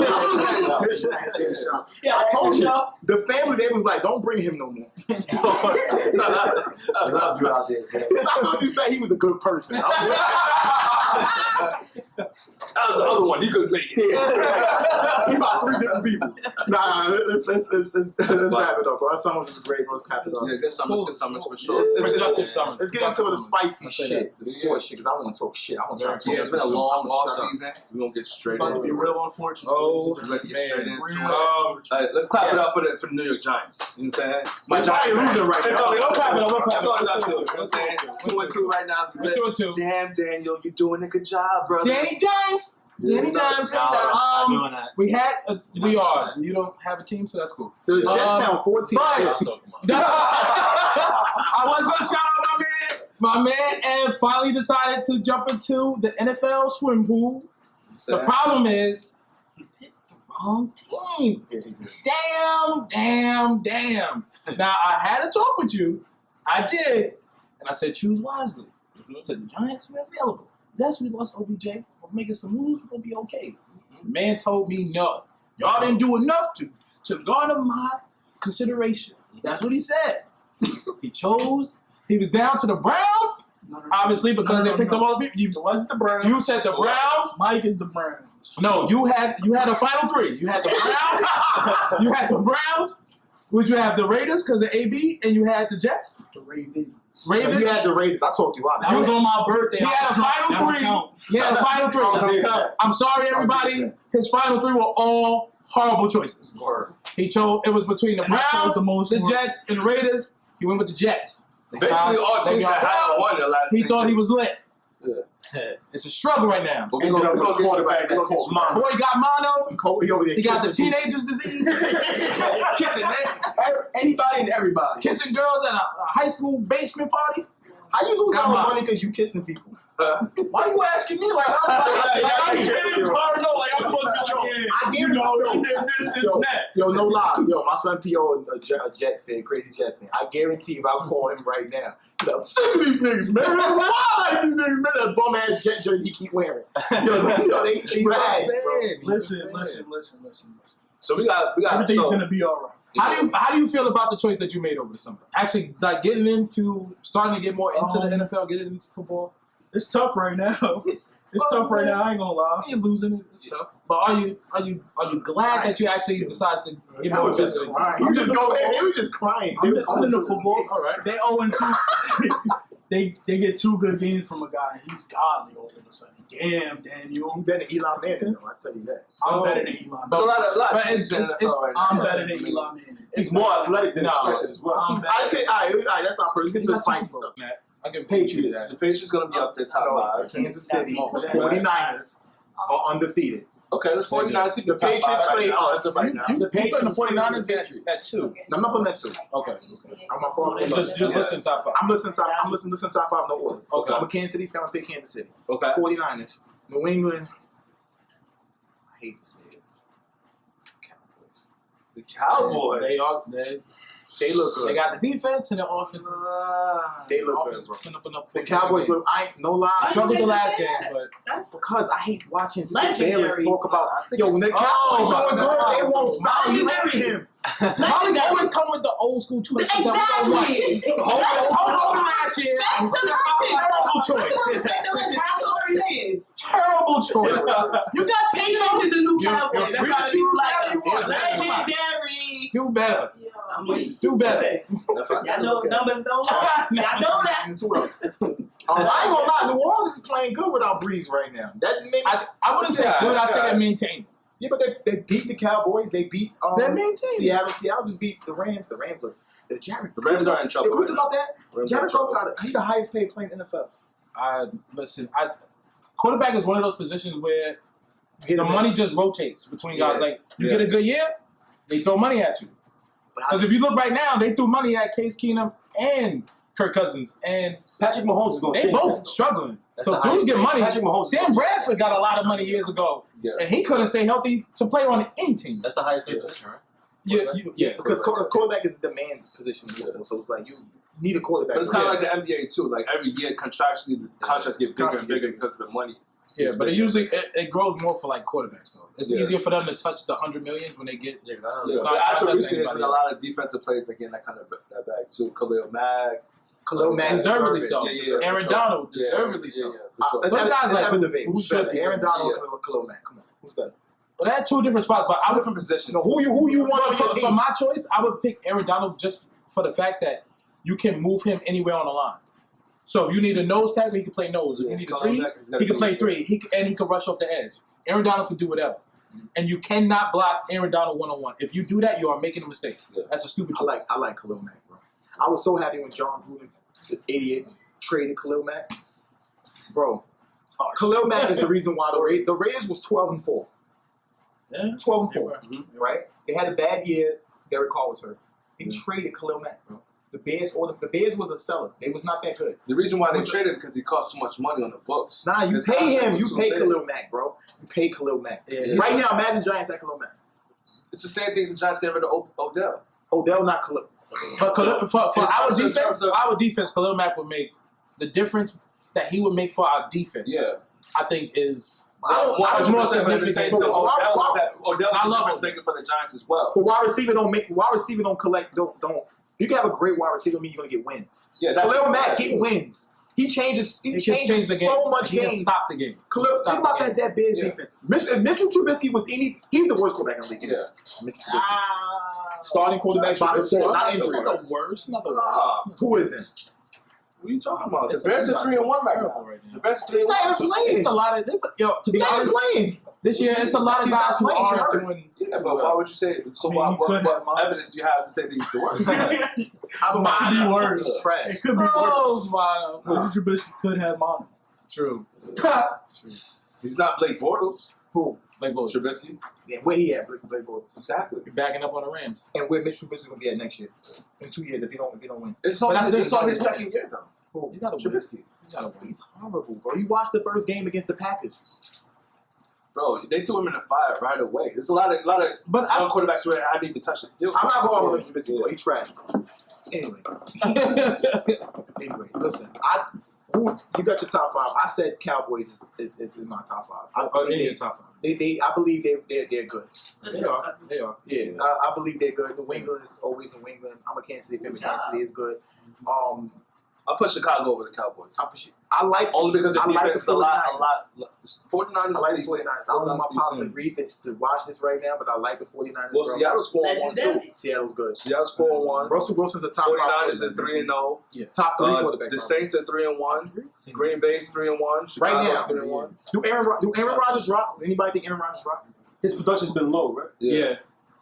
Yeah, I told you, show. the family, they was like, don't bring him no more. I loved you out there, Tim. I thought you said he was a good person. That was the other one. He couldn't make it. Yeah. He about 3 different people. Nah, let's wrap it up, bro. That song was just great, bro. Let's wrap it up. Yeah, good summers for sure. Productive summers. Let's get into the spicy I say shit, the sports shit, because I want to talk shit. I want to talk Yeah, it's been a long off season. season. We're gonna get straight About to be into real it. unfortunate. Oh, We're gonna get straight into real. it. Let's clap it up for the New York Giants. You know what I'm saying? My They're probably Giants. losing right That's now. all we We'll clap it up, we'll clap That's it all up. we got to. You know what I'm saying? 2-2 right now. We're 2-2. Damn, Daniel, you're doing a good job, brother. Danny Dimes. Danny Dimes. I'm doing that. We are. You don't have a team, so that's cool. The Jets now 14. But I was gonna shout out my man. My man Ed finally decided to jump into the NFL swim pool. The problem is he picked the wrong team. Damn. Now I had to talk with you. I did, and I said choose wisely. I said the Giants were available. Yes, we lost OBJ. We're making some moves. We're gonna be okay. The man told me no. Y'all didn't do enough to garner my consideration. That's what he said. He chose. He was down to the Browns, obviously, because they picked up all the people. It wasn't the Browns. You said the Browns. Mike is the Browns. No, you had a final 3. You had the Browns. You had the Browns. Would you have the Raiders because of AB, and you had the Jets? The Ravens. Ravens. You had the Raiders. I talked you out. That was on my birthday. He had a final 3. He had a final 3. I'm sorry, everybody. His final 3 were all horrible choices. He chose. It was between the And I chose Browns, the the Jets, and the Raiders. He went with the Jets. They Basically, signed all teams Le'Veon that haven't Bell. won the last He 6 thought he years. was lit. Yeah. It's a struggle right now. But we're going to get you back. We're going to get you back. Boy got mono. He over there He got the kissing people. teenagers disease. Kissing, man. Anybody and everybody. Kissing girls at a high school basement party. How you lose Got all the mine. money because you kissing people? Why you asking me like I'm saying Cardinal like I'm supposed to be like yeah, I you guarantee know you. you did this and that. Yo, no lie. Yo, my son P.O. a Jets fan, crazy Jets fan. I guarantee if I call him right now, he's like, I'm sick of these niggas, man. Why I like these niggas, man? That bum ass Jet jersey he keep wearing. Yo, they trash, bro. Listen. So we got Everything's so, gonna be all right. How do you feel about the choice that you made over the summer? Actually, like starting to get more into the NFL, getting into football. It's tough right now. It's tough right now. I ain't gonna lie. You're losing it. It's tough. But are you glad that you actually decided to get more invested into it? You just go in. They were just crying. I'm into football. All right. They 0-2. They get 2 good games from a guy. He's godly all of a sudden. Damn, Daniel. You better than Eli Manning, though. I tell you that. I'm better than Eli There's a Manning. lot of it's I'm better than Eli Manning. He's more athletic than expected as well. I'm I better. say, all right, that's not personal. Get to the spicy stuff. I'll give Patriots. The Patriots going to be up there top 5. Kansas City, the 49ers are undefeated. Okay, the 49ers could be The top Patriots 5 play right now. us. Right now. You put the 49ers at 2. I'm not putting that 2. Okay. I'm my fault. Just listen top 5. I'm listening top 5 no order. Okay. I'm a Kansas City fan. I pick Kansas City. Okay. 49ers. New England. I hate to say it. The Cowboys. They look good. They got the defense and the offense. They look good, Offense bro. putting up enough The points Cowboys every game. look. I ain't no lie. I struggled the last Say game, that. but That's Because I hate watching Skip Legendary. Bayless talk about, yo, when the Cowboys Oh, doing good, they won't stop you Legendary. hearing him. Molly always come with the old school twists. that we don't want. Exactly. Hold on last year. Terrible choice. Terrible choice. You got Patience is a new You're Cowboy. free to choose whatever you want. Legendary. Do better. I'm waiting. Do better. Y'all know numbers don't lie. Y'all know that. Who else? I ain't gonna lie, New Orleans is playing good without Breeze right now. That made me, I wouldn't say good. I say they're maintaining. yeah, but they beat the Cowboys. They beat They're maintaining. Seattle. Seattle just beat the Rams. The Rams look. Jared. The Rams are in trouble. Who's right about that? now. Rams are in Jared trouble. Goff he's the highest paid player in the NFL. Listen, quarterback is one of those positions where Hit the or money miss. just rotates between guys. Yeah. Like you get a good year, they throw money at you. Because if you look right now, they threw money at Case Keenum and Kirk Cousins, and Patrick Mahomes is going to they both struggling. So dudes get money. Patrick Mahomes. Sam Bradford got a lot of money years ago, and he couldn't stay healthy to play on any team. That's the highest paid position, right? Yeah. Because quarterback is a demand position, so it's like you need a quarterback. But it's kind of like the NBA too. Like every year, contractually, the contracts get bigger and bigger because of the money. Yeah, but it usually it grows more for like quarterbacks though. It's Yeah. easier for them to touch the $100 million when they get. Yeah, I don't Yeah, know. not- but not after touching recently, there's been a anybody lot of defensive players that get that kind of that bag too. Khalil Mack, Khalil Mack Deservedly deserve so. it. Yeah, Aaron for sure. Donald, Yeah, deservedly so. Yeah, for sure. Let's Those have, guys let's like have a debate. who Who's should better, be Aaron Donald Yeah. or Khalil Mack? Come on, who's better? Well, they had 2 different spots, but I Two would different positions. No, who you want on your for team? my choice, I would pick Aaron Donald just for the fact that you can move him anywhere on the line. So if you need a nose tackle, he can play nose. If you need a 3, he can play 3. He can rush off the edge. Aaron Donald can do whatever. And you cannot block Aaron Donald one-on-one. If you do that, you are making a mistake. Yeah. That's a stupid choice. I like Khalil Mack, bro. I was so happy when John Gruden, the idiot, traded Khalil Mack. Bro, It's harsh. Khalil Mack is the reason why the Raiders was 12-4. Yeah. 12-4, Mhm. right? They had a bad year. Derek Carr was hurt. They traded Khalil Mack, bro. The Bears was a seller. They was not that good. The reason why they traded him because he cost so much money on the books. Nah, you His pay contract him. was You too pay big. Khalil Mack, bro. You pay Khalil Mack. Yeah. Right now, imagine Giants at Khalil Mack. It's the same thing as the Giants getting rid of Odell. Odell, not Khalil. But for our In terms defense, of- Khalil Mack would make the difference that he would make for our defense. Yeah. I think is I was more 100%, but at the same significant. time, Odell I is love the him. making for the Giants as well. But wide receiver don't collect. Don't. You can have a great wide receiver, mean you're gonna get wins. Yeah, that's Khalil Mack get wins. He changes. He can changes change the game. so much He can games. stop the game. Khalil, Stop think about the game. that Bears Yeah. defense. If Mitchell Trubisky was he's the worst quarterback in the league. Yeah. Mitchell Trubisky. Starting quarterback by default, not injury. Not the worst. Not the worst. Ah, Who isn't? what are you talking about? It's The Bears a- are 3-1 right terrible now. right now. The Bears are He's 3-1. not even playing. It's a lot of to He's be not even honest. playing. This year, it's a lot of He's not guys who playing, he aren't hurt. doing. Yeah, too but why well. would you say so? I mean, you could have What evidence do you have to say that he's the worst? Might be worse. Trash. It could be worse. Oh my! Mitchell Trubisky could have mine. True. He's not Blake Bortles. Who? Like bullshit. Trubisky. Yeah, where he at? Blake Bortles. Exactly. You're backing up on the Rams. And where Mitchell Trubisky gonna be at next year? In 2 years, if you don't win. It's But on that's his, the it's thing, on his like- second year though. You gotta win. Trubisky. You gotta win. He's horrible, bro. You watched the first game against the Packers. Bro, they threw him in the fire right away. There's a lot of But young quarterbacks where I need to touch the field. I'm not going with Trubisky, bro. He's trash. Anyway, listen. You got your top 5. I said Cowboys is my top 5. in your top 5. I believe they're good. They are. Yeah, I believe they're good. New England is always New England. I'm a Kansas City fan. Kansas City is good. I put Chicago over the Cowboys. I like only because the defense is a lot. 49ers. 49ers. I like the 49ers. I don't know my pops to read this to watch this right now, but I like the 49ers. Well, Seattle's 4-1 too. Seattle's good. Seattle's 4-1. Russell Wilson's a top 49ers are 3-0. Yeah, top 3 quarterback. The Saints are 3-1. Green Bay's 3-1. Right now, 3-1. Do Aaron Rodgers drop? Anybody think Aaron Rodgers drop? His production's been low, right? Yeah.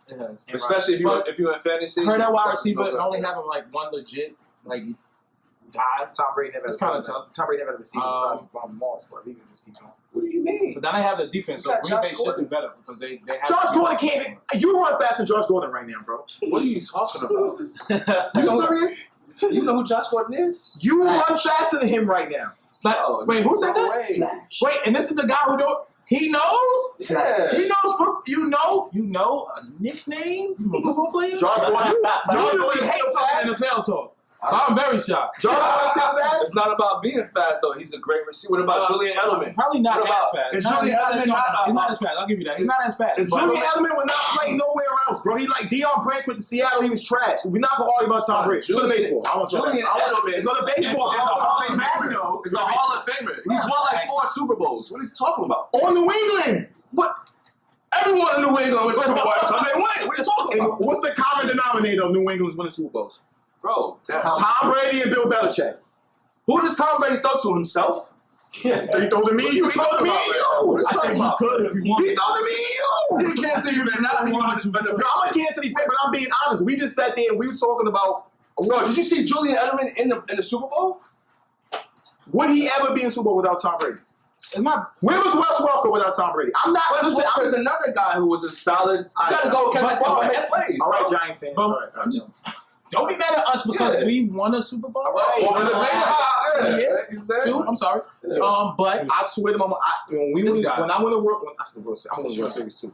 It has. Especially if you're in fantasy. Heard that wide receiver and only having like one legit guy. Tom Brady never. It's kind of tough. Tom Brady never had a receiver besides Moss, but he can just keep going. What do you mean? But then they have the defense, so Green Bay should do better because they have. Josh Gordon can't. You run faster than Josh Gordon right now, bro. What are you talking about? You serious? You know who Josh Gordon is? You run faster than him right now. Wait, who said that? Wait, and this is the guy who don't. He knows. Yeah. He knows. You know a nickname from a football player. Josh Gordon. You hate talking NFL talk. So I'm very shocked. Josh Gordon's not fast. It's not about being fast though. He's a great receiver. What about Julian Edelman? Probably not as fast. Is Julian Edelman He's not as fast. I'll give you that. He's not as fast. Julian Edelman would not play nowhere else, bro. He like Deion Branch went to Seattle. He was trash. We're not gonna argue about Tom Brady. Go to baseball. I want Julian Edelman. Go to baseball. He's a Hall of Famer. He's won like 4 Super Bowls. What are you talking about? On New England. What? Everyone in New England wins Super Bowl. They win. What are you talking about? What's the common denominator of New England's winning Super Bowls? Bro, Tom Brady and Bill Belichick. Who does Tom Brady throw to himself? He throw to me. He throw to me. What are you talking about? He throw to me. He can't say you're not. I'm a Kansas City fan, but I'm being honest. We just sat there and we were talking about. Bro, did you see Julian Edelman in the Super Bowl? Would he ever be in the Super Bowl without Tom Brady? Where was Wes Welker without Tom Brady? I'm not. Wes Welker is another guy who was a solid. You gotta go catch the ball and hit plays. All right, Giants fans. Don't be mad at us because we won a Super Bowl. Right. Over the last 2 years. 2, I'm sorry. Yeah. But I swear to mama, when I went to work, I said World Series. I'm going to World Series too.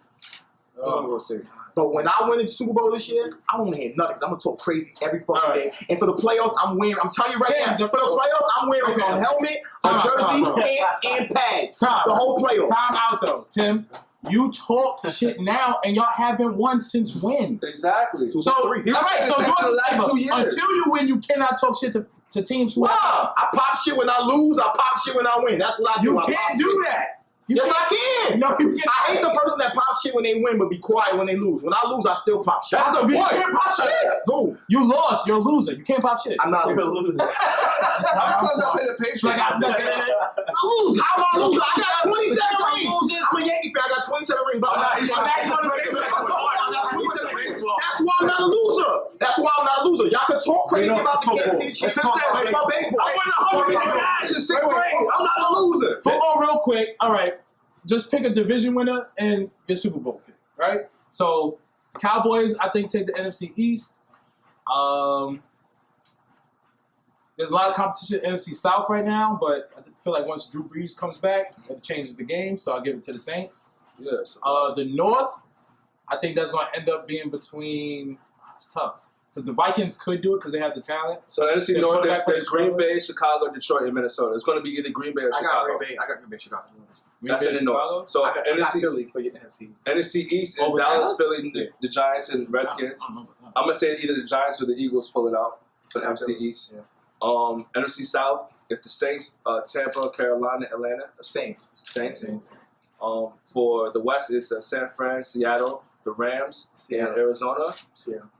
World Series. But when I win the Super Bowl this year, I don't want to hear nothing because I'm going to talk crazy every fucking day. And for the playoffs, I'm telling you right now, for the playoffs, I'm wearing a helmet, a jersey, pants, and pads. The whole playoffs. Time out though, Tim. You talk shit now, and y'all haven't won since when? Exactly. So, all right, so the last 2 years. Until you win, you cannot talk shit to teams who. I pop shit when I lose. I pop shit when I win. That's what I do. You can't do that. Yes, I can. No, you can't. I hate the person that pops shit when they win, but be quiet when they lose. When I lose, I still pop shit. That's the point. You can't pop shit. Go. You lost. You're a loser. You can't pop shit. I'm not a loser. How many times I played the Patriots? Like I'm not a loser. I'm a loser. I got 27 rings. I'm a Yankee fan. I got 27 rings. That's why I'm not a loser. That's why I'm not a loser. Y'all could talk crazy about the Kansas City Chiefs. About baseball. I won 100 cash in 6th grade. I'm not a loser. Football, real quick. All right. Just pick a division winner and your Super Bowl pick, right? So, Cowboys, I think, take the NFC East. There's a lot of competition in NFC South right now, but I feel like once Drew Brees comes back, it changes the game, so I'll give it to the Saints. Yes. The North, I think that's going to end up being between it's tough. Because the Vikings could do it because they have the talent. So NFC North is Green Bay, Chicago, Detroit, and Minnesota. It's going to be either Green Bay or Chicago. I got Green Bay, Chicago. That's in the North. So I got Philly for your NFC. NFC East is Dallas, Philly, the Giants, and Redskins. I'm going to say either the Giants or the Eagles pull it out for the NFC East. Yeah. NFC South is the Saints, Tampa, Carolina, Atlanta. Saints. For the West, it's San Fran, Seattle, the Rams, and Arizona. Seattle.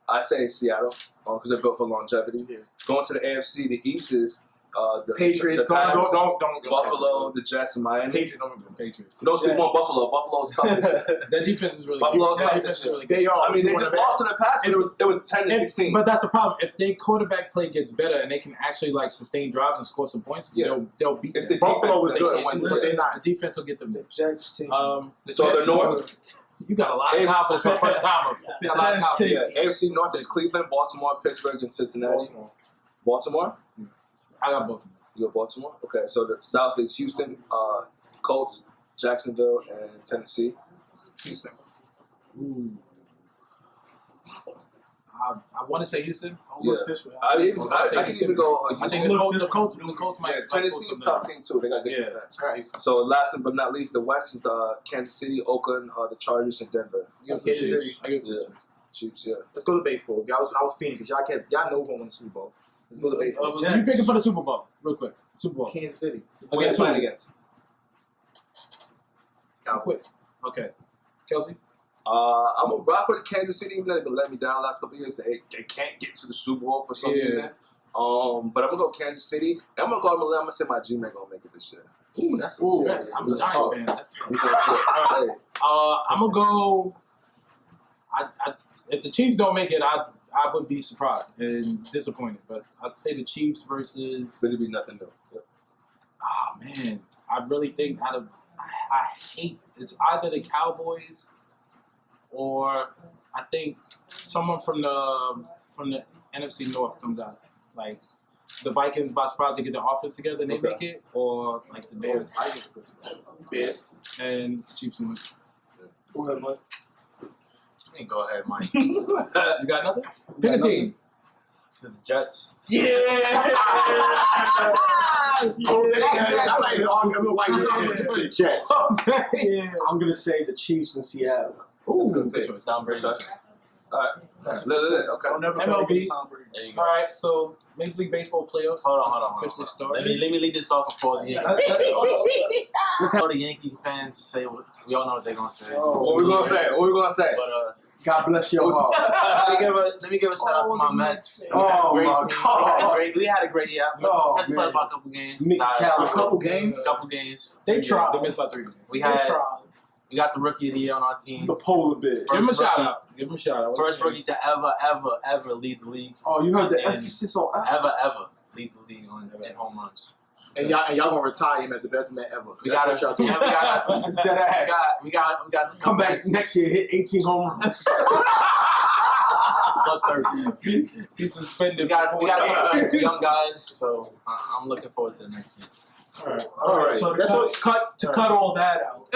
I'd say Seattle because they're built for longevity. Yeah. Going to the AFC, the East is the Patriots. The Pats, don't Buffalo, the Jets, and Miami. Patriots don't do Patriots. Don't sleep on Buffalo. Buffalo's tough. That defense is really Buffalo's good. tough. Defense is really good. They are. I mean, they just lost to the Pats, but it was 10-16. But that's the problem. If their quarterback play gets better and they can actually like sustain drives and score some points, they'll beat. It's the Buffalo was defense good, but they're not. The defense will get them there. Jets team. So the North. You got a lot of confidence for the first time. AFC North is Cleveland, Baltimore, Pittsburgh, and Cincinnati. Baltimore? I got Baltimore. You got Baltimore? Okay, so the South is Houston, Colts, Jacksonville, and Tennessee. Houston. I want to say Houston. I'll look this way. I can even go. I think the Colts might. Tennessee's tough team too. They got good defense. Right. So last but not least, the West is Kansas City, Oakland, the Chargers, and Denver. I give it to the Chiefs. Yeah. Let's go to baseball. I was feeling because y'all know who gonna win the Super Bowl. Let's go to baseball. You picking for the Super Bowl, real quick. Super Bowl. Kansas City. Against who? Against Cowboys. Okay. Kelsey? I'm gonna rock with Kansas City, even though they've been letting me down the last couple of years. They can't get to the Super Bowl for some reason. But I'm gonna go Kansas City. And I'm gonna say my G-Man gonna make it this year. Ooh, that's I'm a Giants fan. I'm gonna go. If the Chiefs don't make it, I would be surprised and disappointed. But I'd say the Chiefs versus. It'd be nothing though. Yeah. Oh man, I really think I hate it's either the Cowboys or I think someone from the NFC North comes out. Like the Vikings by surprise to get the offense together and they make it, or like the Bears. Bears. And the Chiefs win. Go ahead, bud. You can go ahead, Mike. You got nothing? Pick a team. To the Jets. Yeah. I like this argument like the Jets. Yeah. I'm gonna say the Chiefs in Seattle. Ooh, Good choice. Down Brady. All right. Okay. MLB. There you go. All right, so Major League Baseball playoffs. Hold on. Officially started. Let me lead this off before the Yankees. All the Yankee fans say what we all know what they're gonna say. What we gonna say? But God bless your heart. let me give a shout out to my Mets. Oh, Great my team. God. We had a great year. Oh, Let's play man. about a couple games. A couple games. Couple games. They tried. They missed by 3 games. We They had. tried. We got the rookie of the year on our team. The polar bear. Give him a First shout rookie. out. Give him a shout out. First rookie to ever lead the league. Oh, you heard the And emphasis on Ever lead the league in home runs. And y'all gonna retire him as the best man ever. We That's got what y'all it. doing. We got. Come back next year, hit 18 home runs. Plus 30. He's suspended. We got for a 4 couple games. of young guys, so I'm looking forward to the next season. All right. So That's to cut all that out.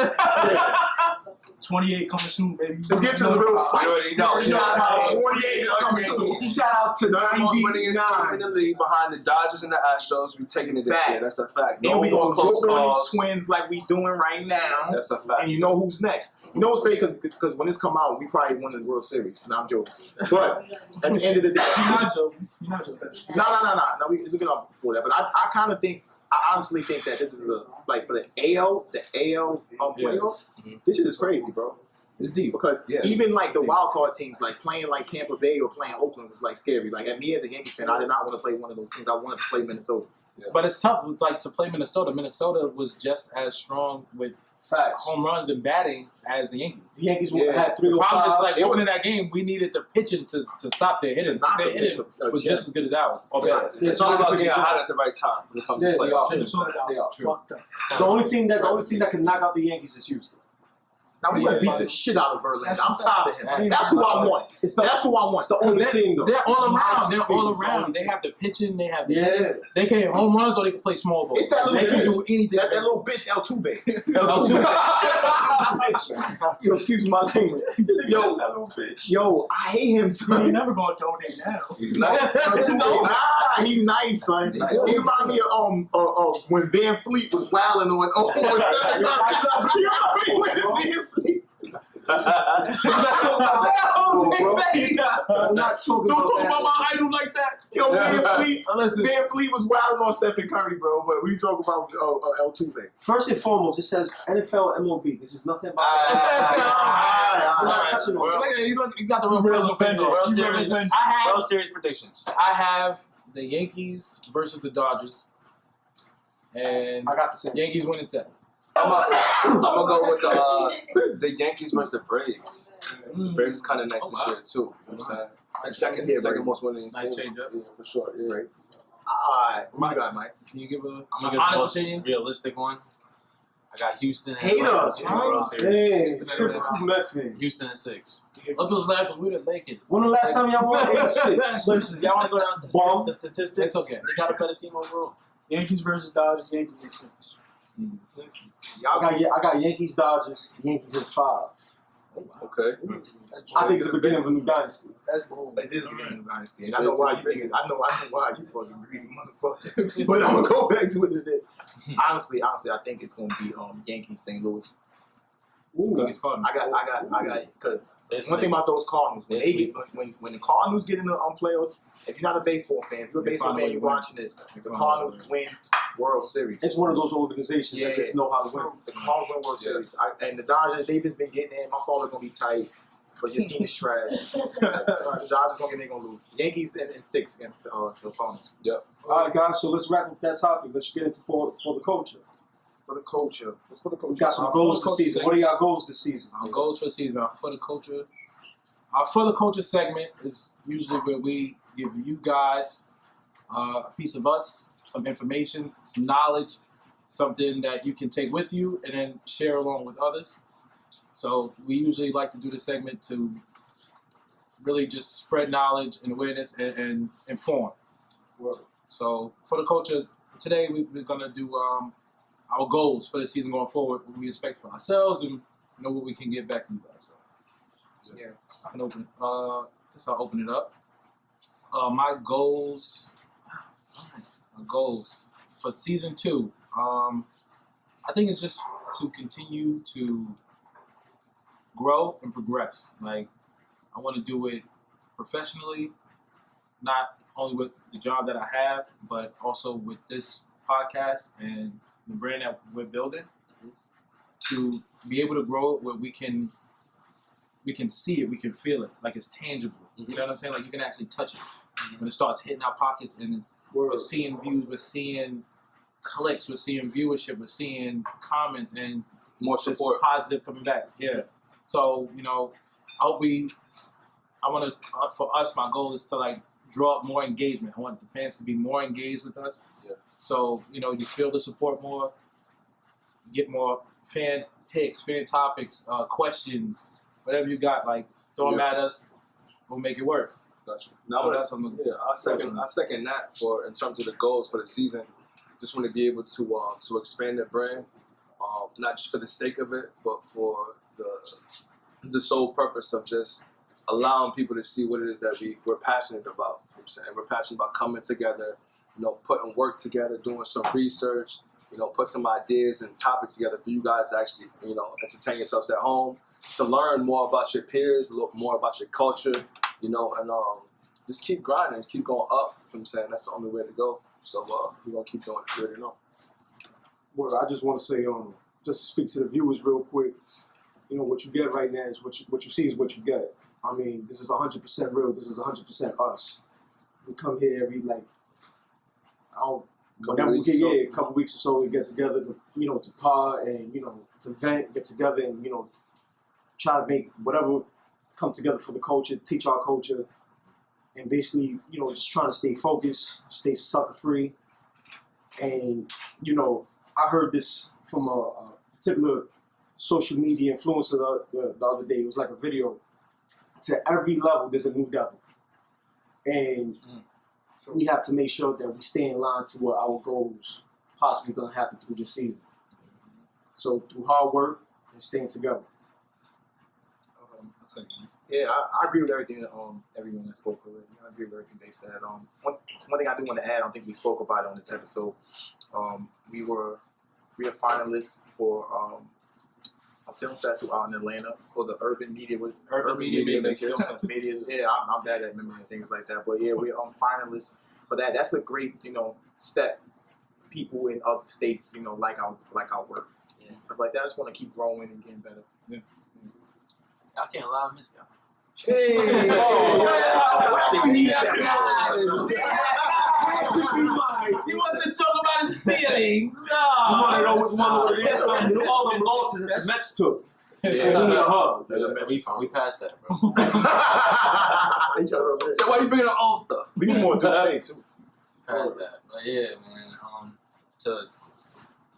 28 coming soon, baby. Let's get to the real spice. Shout out. 28 is coming soon. Shout out to Third most winningest team in 99. the league behind the Dodgers and the Astros. We taking it this year. Facts. That's a fact. And we more gonna close go on calls. these twins like we doing right now. That's a And fact. you know who's next. You know what's great? Because when this come out, we probably won the World Series. No, I'm joking. But at the end of the day, You're not joking. You're not joking. no. It's a good up before that. But I kind of think, I honestly think that this is like for the AL playoffs. This shit is crazy, bro. It's deep. Because even like the wild card teams, like playing like Tampa Bay or playing Oakland was like scary. Like at me as a Yankee fan, I did not want to play one of those teams. I wanted to play Minnesota. But it's tough. Like to play Minnesota. Minnesota was just as strong with Facts. home runs and batting as the Yankees. The Yankees Yeah. had 3 The or problem 5. is, like, opening that game, we needed the pitching to stop their hitting. knock Their them. hitting was Yeah. just as good as ours. Or Yeah. better. It's all about getting hot at the right time when it comes Yeah, to they are. playoffs. Minnesota got They are. fucked up. The only team that can knock out the Yankees is Houston. Now we gonna beat the shit out of Verlander. I'm tired of him. That's who I want. It's the, That's who I want. it's the only team though. They're all around. They're all It's the around. only They team. have the pitching. They have the Yeah. They can hit home runs or they can play small ball. It's that little They can bitch. do anything. That little bitch Altuve. Altuve. Yo, excuse my language. Yo, I hate him, You're son. never gonna donate now. He's nice. Nah, he nice, son. He remind me of when Van Fleet was wilding on. You know when Van Fleet. I'm not talking Don't talk about that. my idol like that. Yo, Van Fleet. Listen. Van Fleet was wilding on Stephen Curry, bro. But we talk about Altuve. First and foremost, it says NFL MLB. This is nothing about We're not touching on that. You got the real personal face on. World Series predictions. I have the Yankees versus the Dodgers, and I got the same. Yankees winning 7. I'm gonna go with the Yankees versus the Braves. The Braves is kind of nice this year too. You know what I'm saying? Second most winning. Nice change up. Yeah, for sure. Yeah. Alright, what you got, Mike? Can you give a I'm gonna give the honest most opinion? realistic one. I got Houston and Hater. Rams in the World Series. Hey, typical Met fan. Houston and 6. I'm just mad because we didn't make it. When the last time y'all won 86? Listen, y'all want to go down to Bomb. the statistics? It's okay. They got a better team overall. Yankees versus Dodgers. Yankees at 6. I got Yankees, Dodgers, Yankees in 5. Okay. I think it's the beginning of a new dynasty. That's bold. It is the beginning of a new dynasty. And I know why you think it. I know why you fucking greedy motherfucker. But I'm gonna go back to it today. Honestly, I think it's gonna be Yankees, St. Louis. I got it. Because one thing about those Cardinals, when the Cardinals get in the playoffs, if you're not a baseball fan, if you're a baseball fan, you're watching this. The Cardinals win World Series. It's one of those organizations that just know how to win. The Cardinals win World Series. And the Dodgers, they've just been getting in. My father's gonna be tight, but your team is trash. The Dodgers they're gonna lose. Yankees in 6 against the Cardinals. Yep. All right, guys. So let's wrap up that topic. Let's get into for the culture. For the culture. Let's for the culture. We got some goals this season. What are y'all goals this season? Our goals for the season are for the culture. Our for the culture segment is usually where we give you guys a piece of us, some information, some knowledge, something that you can take with you and then share along with others. So we usually like to do the segment to really just spread knowledge and awareness and inform. So for the culture, today we're going to do our goals for the season going forward, what we expect for ourselves, and what we can get back to you guys. So, yeah, I can open. Guess I'll open it up. My goals for season 2. I think it's just to continue to grow and progress. Like, I want to do it professionally, not only with the job that I have, but also with this podcast and the brand that we're building, to be able to grow it where we can see it, we can feel it, like it's tangible. You know what I'm saying? Like you can actually touch it when it starts hitting our pockets, and we're seeing views, we're seeing clicks, we're seeing viewership, we're seeing comments, and more support, positive coming back. Yeah. So for us, my goal is to like draw up more engagement. I want the fans to be more engaged with us. Yeah. So, you feel the support more, get more fan picks, fan topics, questions, whatever you got, like, throw them at us, we'll make it work. Gotcha. So I second that in terms of the goals for the season. Just want to be able to expand the brand, not just for the sake of it, but for the sole purpose of just allowing people to see what it is that we're passionate about. You know what I'm saying? We're passionate about coming together, putting work together, doing some research, put some ideas and topics together for you guys to actually, entertain yourselves at home, to learn more about your peers, look more about your culture, and just keep grinding, keep going up. You know what I'm saying? That's the only way to go. So we're going to keep doing it. You already know. Well, I just want to say, just to speak to the viewers real quick, what you get right now is what you see is what you get. I mean, this is 100% real. This is 100% us. We come here every, a couple weeks or so, we get together to pod and, to vent, get together and, try to make whatever come together for the culture, teach our culture, and basically, just trying to stay focused, stay sucker free. And, I heard this from a particular social media influencer the other day. It was like a video. To every level, there's a new devil. And so we have to make sure that we stay in line to what our goals possibly going to happen through this season. So through hard work and staying together. Yeah, I agree with everything everyone that spoke already. I agree with everything they said. One thing I do want to add, I don't think we spoke about it on this episode. We are finalists for a film festival out in Atlanta called the Urban Media Makers Film Festival. Yeah, I'm bad at remembering things like that. But yeah, we're finalists for that. That's a great, step. People in other states, like our work. Yeah. Stuff like that. I just want to keep growing and getting better. Yeah. Y'all can't lie, I miss y'all. Hey! He wants to talk about his feelings. All the losses that the Mets took. We passed that, bro. So why you bringing up all stuff? We need more to say too. Past that, but yeah, man. To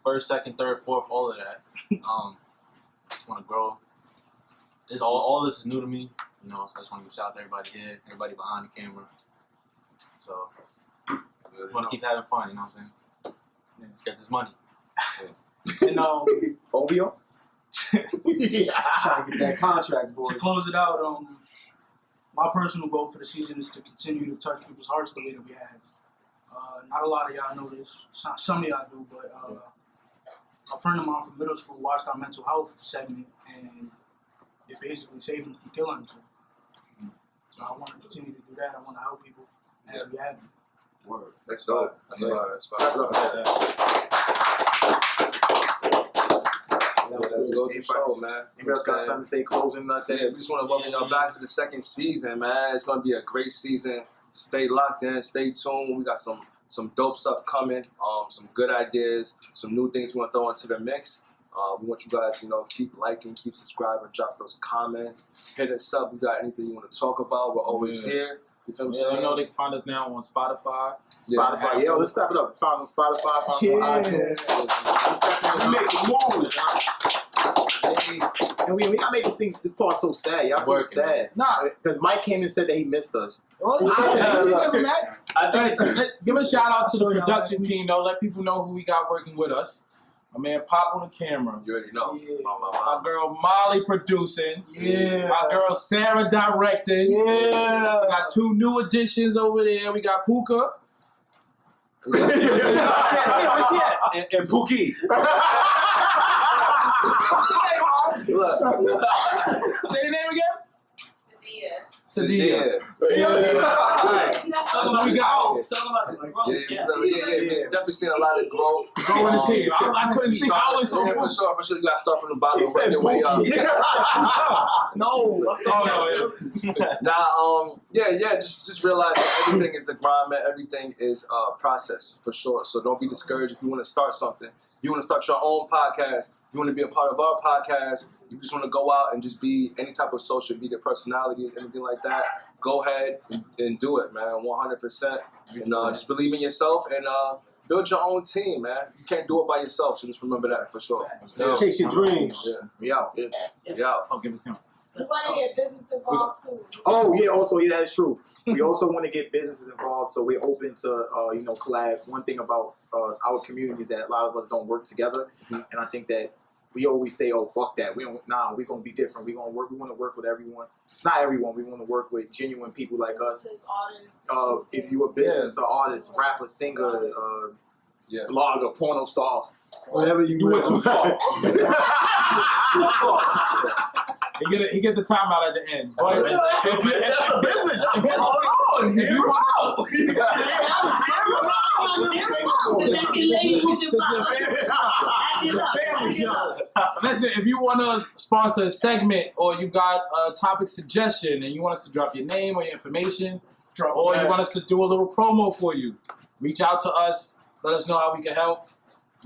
first, second, third, fourth, all of that. Just want to grow. All this is new to me, so I just want to give shout out to everybody here, everybody behind the camera. So, I want to keep having fun, you know what I'm saying? Let's get this money. And OVO? Trying to get that contract, boy. To close it out, my personal goal for the season is to continue to touch people's hearts the way that we have. Not a lot of y'all know this. Some of y'all do, but a friend of mine from middle school watched our mental health segment, and it basically saved him from killing himself. So I want to continue to do that. I want to help people as we have them. Word. That's dope. That's fire. Let's go to the show, man. You else got something to say, closing nothing? Yeah, we just want to welcome y'all back to the second season, man. It's going to be a great season. Stay locked in. Stay tuned. We got some dope stuff coming. Some good ideas. Some new things we want to throw into the mix. We want you guys, keep liking, keep subscribing, drop those comments. Hit us up. We got anything you want to talk about? We're always here. You feel what I'm saying? You know they can find us now on Spotify. Spotify. Yo, let's step it up. Find on Spotify, find on iTunes. We make it more. And I made this part so sad. Y'all so sad. Nah. Because Mike came and said that he missed us. Give a shout out to the production team, though. Let people know who we got working with us. My man Pop on the camera. You already know. Yeah. My girl Molly producing. Yeah. My girl Sarah directing. Yeah. We got 2 new additions over there. We got Puka. And Pookie. Say your name again? Sadia. So we got. Yeah. Definitely seen a lot of growth. Growing the team. I couldn't see how it's so for cool. sure. You got to start from the bottom and work your way up. No. Just realize that everything is a grind, man. Everything is a process, for sure. So don't be discouraged if you want to start something. If you want to start your own podcast, if you want to be a part of our podcast, you just want to go out and just be any type of social media personality, anything like that, go ahead and do it, man, 100%. And just believe in yourself and build your own team, man. You can't do it by yourself, so just remember that for sure. Chase your dreams. We out. Oh, give us him. We want to get business involved too. Oh yeah, also that is true. We also want to get businesses involved, so we're open to collab. One thing about our community is that a lot of us don't work together, and I think that we always say, "Oh, fuck that." We're gonna be different. We want to work with everyone. Not everyone. We want to work with genuine people like us. If you're a business, or artist, rapper, singer, blogger, porno star, whatever you went too far. He get the time out at the end. But that's a business. Listen, if you want to sponsor a segment or you got a topic suggestion and you want us to drop your name or your information, or you want us to do a little promo for you, reach out to us. Let us know how we can help.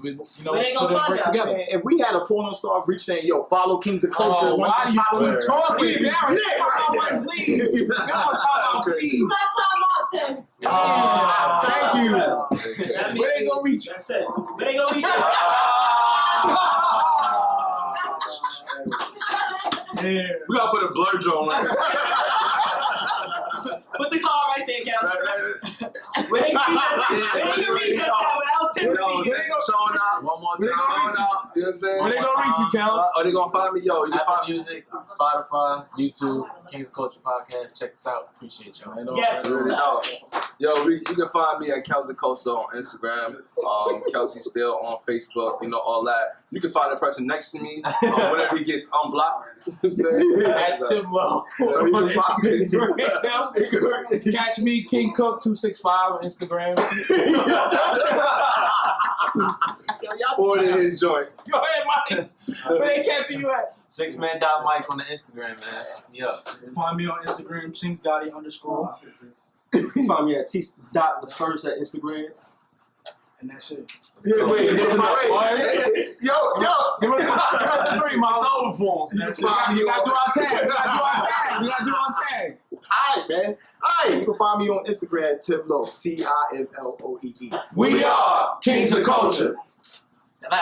We put it work together. Man, if we had a porno star reach saying, "Yo, follow Kingz of Culture," why do you talking? Please, Aaron, please. You got time out, Tim. Thank you. Where they gonna reach? That's it. Where they gonna reach? We gotta put a blur drone on. Put the car right there, Kelsey. Where they can reach us without Tim speaking. Showing up. One more time. Showing up. You know what I'm saying? Where they gonna reach you, Kel? Are they gonna find me? Yo, you can Apple find Music, Spotify, YouTube, Kingz Culture Podcast. Check us out. Appreciate y'all. Yes. Yo, you can find me at Kelsey Costa on Instagram. Kelsey Still on Facebook. All that. You can find the person next to me whenever he gets unblocked. At Tim Lowe on Instagram. Catch me, King Cook 265 on Instagram. Or to his joint. Go ahead, Mike. Where they catching you at? 6man.Mike on the Instagram, man. Yeah. Find me on Instagram, Singdotty_. Find me at T.the1st at Instagram. And that's it. Yeah, wait. Yo. Give us the 3, Mom. It's over for him. You gotta do our tag. We gotta do our tag. Alright, man. Alright, you can find me on Instagram at Tim Lowe. TIMLOEE. We are Kingz of Culture.